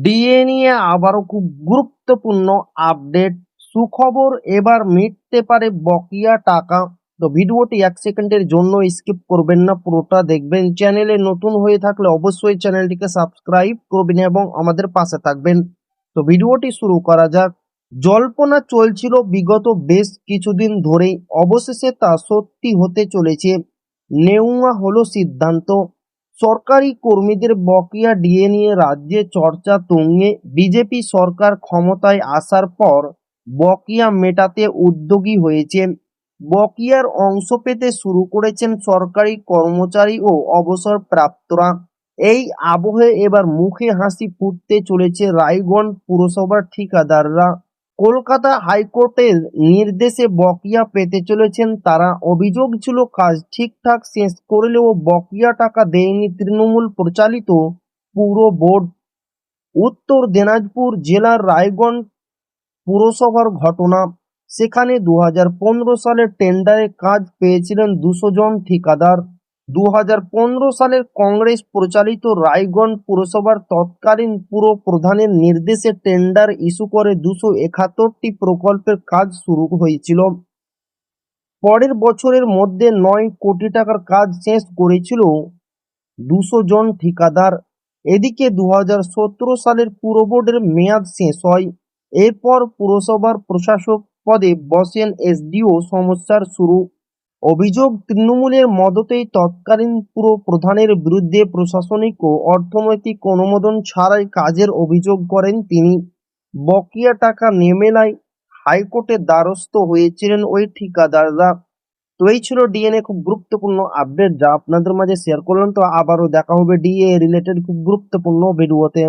DA নিয়ে আবারও খুব গুরুত্বপূর্ণ আপডেট। সুখবর, এবার মিটতে পারে বকেয়া টাকা। তো ভিডিওটি 1 সেকেন্ডের জন্য স্কিপ করবেন না, পুরোটা দেখবেন। চ্যানেলে নতুন হয়ে থাকলে অবশ্যই চ্যানেলটিকে সাবস্ক্রাইব করবেন এবং আমাদের পাশে থাকবেন। তো ভিডিওটি শুরু করা যাক। জল্পনা চলছিল বিগত বেশ কিছুদিন ধরেই, অবশেষে তা সত্যি হতে চলেছে। নেওয়া হলো সিদ্ধান্ত। সরকারি কর্মীদের বকেয়া ডিএ নিয়ে রাজ্যে চর্চা তুঙ্গে। বিজেপি সরকার ক্ষমতায় আসার পর বকেয়া মেটাতে উদ্যোগী হয়েছে। বকেয়ার অংশ পেতে শুরু করেছেন সরকারি কর্মচারী ও অবসরপ্রাপ্তরা। এই আবহে এবার মুখে হাসি ফুটতে চলেছে রায়গঞ্জ পুরসভার ঠিকাদাররা। কলকাতা হাইকোর্টের নির্দেশে বকেয়া পেতে চলেছেন তারা। অভিযোগ ছিল কাজ ঠিকঠাক শেষ করলেও বকেয়া টাকা দেয়নি তৃণমূল পরিচালিত পুর বোর্ড। উত্তর দিনাজপুর জেলার রায়গঞ্জ পুরসভার ঘটনা। সেখানে 2015 সালে টেন্ডারে কাজ পেয়েছিলেন 200 জন ঠিকাদার। 2015 সালের কংগ্রেস পরিচালিত রায়গঞ্জ পুরসভার তৎকালীন পুর প্রধানের নির্দেশে টেন্ডার ইস্যু করে 271টি প্রকল্পের কাজ শুরু হয়েছিল। পরের বছরের মধ্যে 9 কোটি টাকার কাজ শেষ করেছিল 200 জন ঠিকাদার। এদিকে 2017 সালের পুর বোর্ডের মেয়াদ শেষ হয়। এরপর পুরসভার প্রশাসক পদে বসেন এসডিও। সমস্যার শুরু। অভিযোগ, তৃণমূলের মদতেই তৎকালীন পুর প্রধানের বিরুদ্ধে প্রশাসনিক ও অর্থনৈতিক অনুমোদন ছাড়াই কাজের অভিযোগ করেন তিনি। বকেয়া টাকা না মেলায় হাইকোর্টের দ্বারস্থ হয়েছিলেন ওই ঠিকাদাররা। তো এই ছিল ডিএনএ খুব গুরুত্বপূর্ণ আপডেট যা আপনাদের মাঝে শেয়ার করলাম। তো আবারও দেখা হবে ডিএ রিলেটেড খুব গুরুত্বপূর্ণ ভিডিওতে।